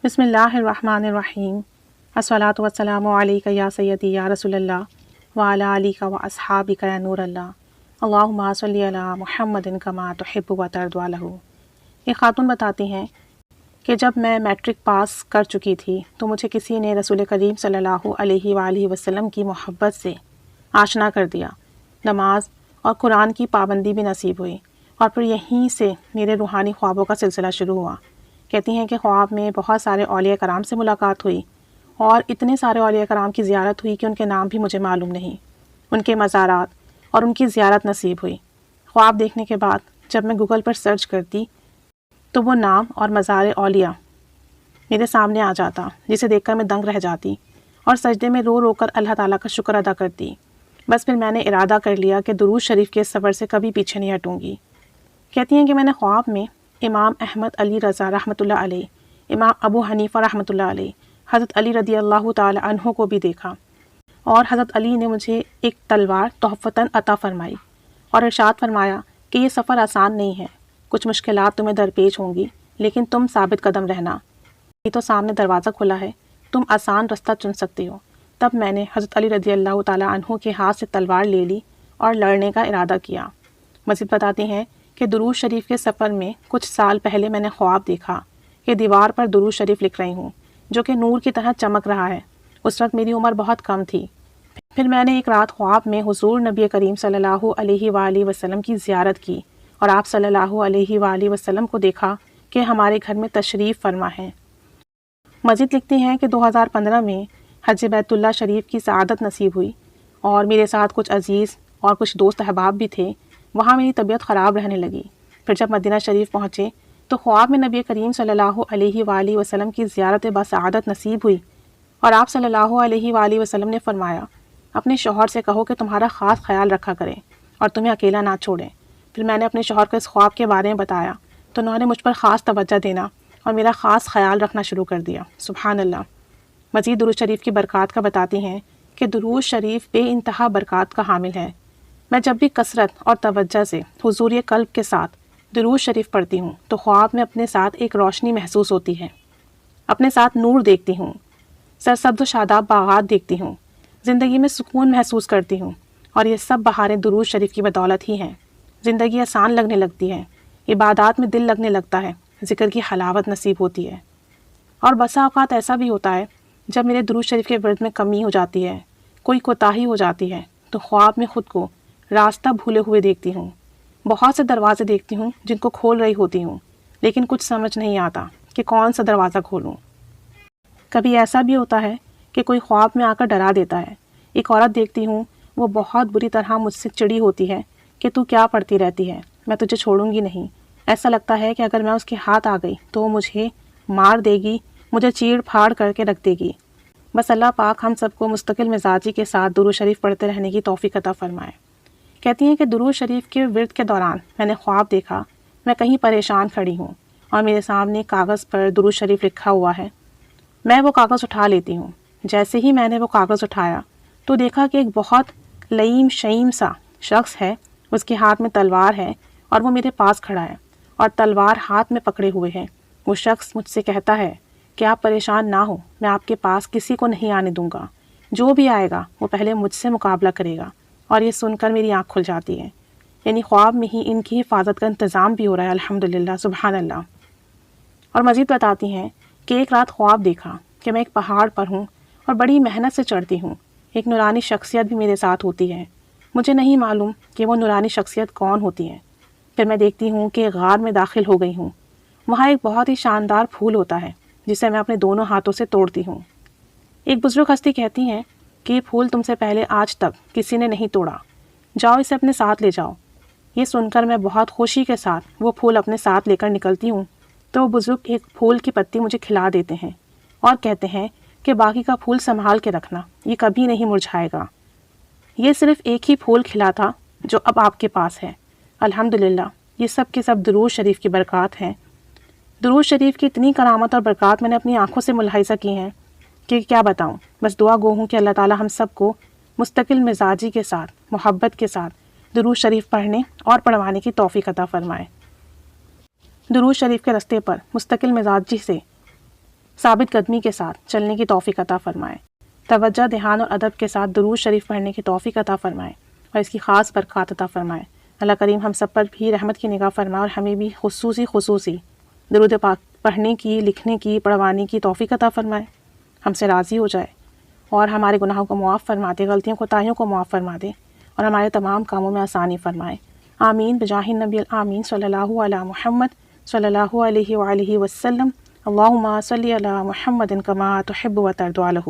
بسم اللہ الرحمن الرحیم الصلاۃ والسلام علیک یا سیدی یا رسول اللہ وعلی آلک و اصحابک یا نور اللہ اللہم صلی علی محمد کما تحب و ترضی عنہ۔ یہ خاتون بتاتی ہیں کہ جب میں میٹرک پاس کر چکی تھی تو مجھے کسی نے رسول کریم صلی اللہ علیہ وآلہ وسلم کی محبت سے آشنا کر دیا، نماز اور قرآن کی پابندی بھی نصیب ہوئی، اور پھر یہیں سے میرے روحانی خوابوں کا سلسلہ شروع ہوا۔ کہتی ہیں کہ خواب میں بہت سارے اولیاء کرام سے ملاقات ہوئی، اور اتنے سارے اولیاء کرام کی زیارت ہوئی کہ ان کے نام بھی مجھے معلوم نہیں، ان کے مزارات اور ان کی زیارت نصیب ہوئی۔ خواب دیکھنے کے بعد جب میں گوگل پر سرچ کرتی تو وہ نام اور مزار اولیاء میرے سامنے آ جاتا، جسے دیکھ کر میں دنگ رہ جاتی اور سجدے میں رو رو کر اللہ تعالیٰ کا شکر ادا کرتی۔ بس پھر میں نے ارادہ کر لیا کہ درود شریف کے سفر سے کبھی پیچھے نہیں ہٹوں گی۔ کہتی ہیں کہ میں نے خواب میں امام احمد علی رضا رحمۃ اللہ علیہ، امام ابو حنیفہ رحمۃ اللہ علیہ، حضرت علی رضی اللہ تعالی عنہ کو بھی دیکھا، اور حضرت علی نے مجھے ایک تلوار تحفتاً عطا فرمائی اور ارشاد فرمایا کہ یہ سفر آسان نہیں ہے، کچھ مشکلات تمہیں درپیش ہوں گی، لیکن تم ثابت قدم رہنا، یہ تو سامنے دروازہ کھلا ہے، تم آسان رستہ چن سکتے ہو۔ تب میں نے حضرت علی رضی اللہ تعالی عنہ کے ہاتھ سے تلوار لے لی اور لڑنے کا ارادہ کیا۔ مزید بتاتی ہیں کہ درود شریف کے سفر میں کچھ سال پہلے میں نے خواب دیکھا کہ دیوار پر درود شریف لکھ رہی ہوں، جو کہ نور کی طرح چمک رہا ہے۔ اس وقت میری عمر بہت کم تھی۔ پھر میں نے ایک رات خواب میں حضور نبی کریم صلی اللہ علیہ وآلہ وسلم کی زیارت کی، اور آپ صلی اللہ علیہ وآلہ وسلم کو دیکھا کہ ہمارے گھر میں تشریف فرما ہے۔ مزید لکھتی ہیں کہ 2015 میں حج بیت اللہ شریف کی سعادت نصیب ہوئی، اور میرے ساتھ کچھ عزیز اور کچھ دوست احباب بھی تھے۔ وہاں میری طبیعت خراب رہنے لگی۔ پھر جب مدینہ شریف پہنچے تو خواب میں نبی کریم صلی اللہ علیہ وآلہ وسلم کی زیارت بسعادت نصیب ہوئی، اور آپ صلی اللہ علیہ وآلہ وسلم نے فرمایا اپنے شوہر سے کہو کہ تمہارا خاص خیال رکھا کریں اور تمہیں اکیلا نہ چھوڑیں۔ پھر میں نے اپنے شوہر کو اس خواب کے بارے میں بتایا تو انہوں نے مجھ پر خاص توجہ دینا اور میرا خاص خیال رکھنا شروع کر دیا۔ سبحان اللہ۔ مزید درود شریف کی برکات کا بتاتی ہیں کہ درود شریف بے انتہا برکات کا حامل ہے۔ میں جب بھی کثرت اور توجہ سے حضور قلب کے ساتھ درود شریف پڑھتی ہوں تو خواب میں اپنے ساتھ ایک روشنی محسوس ہوتی ہے، اپنے ساتھ نور دیکھتی ہوں، سرسبز و شاداب باغات دیکھتی ہوں، زندگی میں سکون محسوس کرتی ہوں، اور یہ سب بہاریں درود شریف کی بدولت ہی ہیں۔ زندگی آسان لگنے لگتی ہے، عبادات میں دل لگنے لگتا ہے، ذکر کی حلاوت نصیب ہوتی ہے۔ اور بسا اوقات ایسا بھی ہوتا ہے جب میرے درود شریف کے ورد میں کمی ہو جاتی ہے، کوئی کوتاہی ہو جاتی ہے، تو خواب میں خود کو راستہ بھولے ہوئے دیکھتی ہوں۔ بہت سے دروازے دیکھتی ہوں جن کو کھول رہی ہوتی ہوں، لیکن کچھ سمجھ نہیں آتا کہ کون سا دروازہ کھولوں۔ کبھی ایسا بھی ہوتا ہے کہ کوئی خواب میں آ کر ڈرا دیتا ہے۔ ایک عورت دیکھتی ہوں، وہ بہت بری طرح مجھ سے چڑی ہوتی ہے کہ تو کیا پڑھتی رہتی ہے، میں تجھے چھوڑوں گی نہیں۔ ایسا لگتا ہے کہ اگر میں اس کے ہاتھ آ گئی تو وہ مجھے مار دے گی، مجھے چیڑ پھاڑ کر کے رکھ دے گی۔ بس اللہ پاک ہم سب کو مستقل مزاجی کے ساتھ درود شریف پڑھتے رہنے کی توفیق عطا فرمائے۔ کہتی ہیں کہ درود شریف کے ورد کے دوران میں نے خواب دیکھا میں کہیں پریشان کھڑی ہوں اور میرے سامنے کاغذ پر درود شریف لکھا ہوا ہے۔ میں وہ کاغذ اٹھا لیتی ہوں۔ جیسے ہی میں نے وہ کاغذ اٹھایا تو دیکھا کہ ایک بہت لئیم شئیم سا شخص ہے، اس کے ہاتھ میں تلوار ہے اور وہ میرے پاس کھڑا ہے اور تلوار ہاتھ میں پکڑے ہوئے ہے۔ وہ شخص مجھ سے کہتا ہے کہ آپ پریشان نہ ہو، میں آپ کے پاس کسی کو نہیں آنے دوں گا، جو بھی آئے گا وہ پہلے مجھ سے مقابلہ کرے گا۔ اور یہ سن کر میری آنکھ کھل جاتی ہے، یعنی خواب میں ہی ان کی حفاظت کا انتظام بھی ہو رہا ہے۔ الحمدللہ، سبحان اللہ۔ اور مزید بتاتی ہیں کہ ایک رات خواب دیکھا کہ میں ایک پہاڑ پر ہوں اور بڑی محنت سے چڑھتی ہوں، ایک نورانی شخصیت بھی میرے ساتھ ہوتی ہے، مجھے نہیں معلوم کہ وہ نورانی شخصیت کون ہوتی ہے۔ پھر میں دیکھتی ہوں کہ ایک غار میں داخل ہو گئی ہوں، وہاں ایک بہت ہی شاندار پھول ہوتا ہے جسے میں اپنے دونوں ہاتھوں سے توڑتی ہوں۔ ایک بزرگ ہستی کہتی ہیں کہ یہ پھول تم سے پہلے آج تک کسی نے نہیں توڑا، جاؤ اسے اپنے ساتھ لے جاؤ۔ یہ سن کر میں بہت خوشی کے ساتھ وہ پھول اپنے ساتھ لے کر نکلتی ہوں تو وہ بزرگ ایک پھول کی پتی مجھے کھلا دیتے ہیں اور کہتے ہیں کہ باقی کا پھول سنبھال کے رکھنا، یہ کبھی نہیں مرجھائے گا۔ یہ صرف ایک ہی پھول کھلا تھا جو اب آپ کے پاس ہے۔ الحمدللہ، یہ سب کے سب درود شریف کی برکات ہیں۔ درود شریف کی اتنی کرامت اور برکات میں نے اپنی آنکھوں سے ملاحظہ کی ہیں کہ کیا بتاؤں۔ بس دعا گو ہوں کہ اللہ تعالی ہم سب کو مستقل مزاجی کے ساتھ، محبت کے ساتھ درود شریف پڑھنے اور پڑھوانے کی توفیق عطا فرمائے۔ درود شریف کے رستے پر مستقل مزاجی سے ثابت قدمی کے ساتھ چلنے کی توفیق عطا فرمائے، توجہ، دھیان اور ادب کے ساتھ درود شریف پڑھنے کی توفیق عطا فرمائے اور اس کی خاص برکات عطا فرمائے۔ اللہ کریم ہم سب پر بھی رحمت کی نگاہ فرمائے اور ہمیں بھی خصوصی درود پاک پڑھنے کی، لکھنے کی، پڑھوانے کی توفیق عطا فرمائے، ہم سے راضی ہو جائے اور ہمارے گناہوں کو معاف فرما دے، غلطیوں کوتاہیوں کو معاف فرما دے اور ہمارے تمام کاموں میں آسانی فرمائے۔ آمین بجاہ النبی الآمین صلی اللہ علی محمد صلی اللہ علیہ وآلہ وسلم۔ اللہم صلی علی محمد کما تحب و ترضی عنہ۔